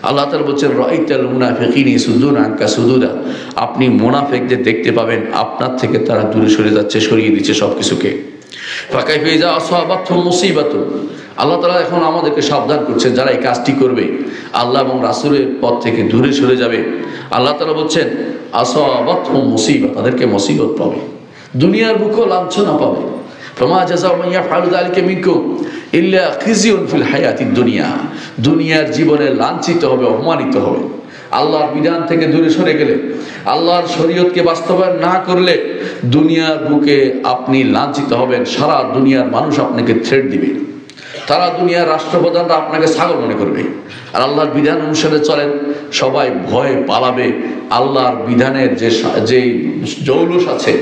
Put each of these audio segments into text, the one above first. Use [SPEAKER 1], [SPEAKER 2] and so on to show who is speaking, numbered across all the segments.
[SPEAKER 1] আল্লাহ তাআলা বলছেন রাআইতাল মুনাফিকিনা ইয়াসুদ্দুনা আনকা সুদুদা, আপনি মুনাফিকদের দেখতে পাবেন আপনার থেকে তারা দূরে সরে যাচ্ছে, সরিয়ে দিচ্ছে সবকিছুকে। ফাকাইফা ইযা আসাবাতহুম মুসিবাতুন, আল্লাহ তাআলা এখন আমাদেরকে সাবধান করছেন যারা এই কাজটি করবে, আল্লাহ এবং রাসূলের পথ থেকে দূরে সরে যাবে। আল্লাহ তাআলা বলছেন আসাবাতহুম মুসিবা, তাদেরকে মুসিবত পাবে, দুনিয়ার বুকেও লাঞ্ছনা পাবে। ফামা জাযাউ মান ইয়াফআলু যালিকা মিনকুম ইল্লা খিজিয়ুন ফিল হায়াতিদ দুনিয়া, দুনিয়ার জীবনে লাঞ্ছিত হবে, অপমানিত হবে। আল্লাহর বিধান থেকে দূরে সরে গেলে, আল্লাহর শরীয়তকে বাস্তবায়ন না করলে দুনিয়ার বুকে আপনি লাঞ্ছিত হবেন। সারা দুনিয়ার মানুষ আপনাকে থ্রেট দিবে, তারা দুনিয়ার রাষ্ট্রপ্রধানরা আপনাকে ছাগল মনে করবে। আর আল্লাহর বিধান অনুসারে চলেন, সবাই ভয়ে পালাবে। আল্লাহর বিধানের যে জৌলুস আছে,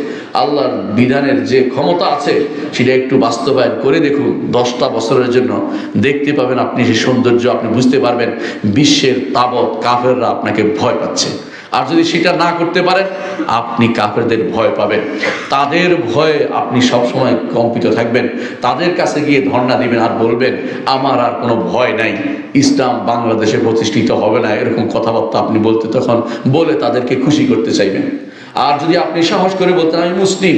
[SPEAKER 1] আল্লাহর বিধানের যে ক্ষমতা আছে, সেটা একটু বাস্তবায়ন করে দেখুন 10টা বছরের জন্য, দেখতে পাবেন আপনি সেই সৌন্দর্য, আপনি বুঝতে পারবেন বিশ্বের তাবৎ কাফেররা আপনাকে ভয় পাচ্ছে। আর যদি সেটা না করতে পারেন, আপনি কাফেরদের ভয় পাবেন, তাদের ভয়ে আপনি সবসময় কম্পিত থাকবেন, তাদের কাছে গিয়ে ধর্ণা দিবেন আর বলবেন আমার আর কোনো ভয় নাই, ইসলাম বাংলাদেশে প্রতিষ্ঠিত হবে না, এরকম কথাবার্তা আপনি বলতে তখন বলে তাদেরকে খুশি করতে চাইবেন। আর যদি আপনি সাহস করে বলতেন আমি মুসলিম,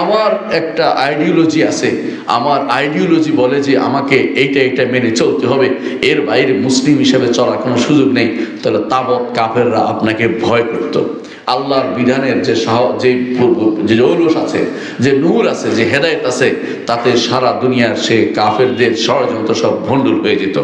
[SPEAKER 1] আমার একটা আইডিওলজি আছে, আমার আইডিওলজি বলে যে আমাকে এইটা মেনে চলতে হবে, এর বাইরে মুসলিম হিসেবে চলার কোনো সুযোগ নেই, তাহলে তাবৎ কাফেররা আপনাকে ভয় করত। আল্লাহর বিধানের যে জৌলুস আছে, যে নূর আছে, যে হেদায়েত আছে, তাতে সারা দুনিয়ার সে কাফেরদের ষড়যন্ত্র সব ভণ্ডুল হয়ে যেত।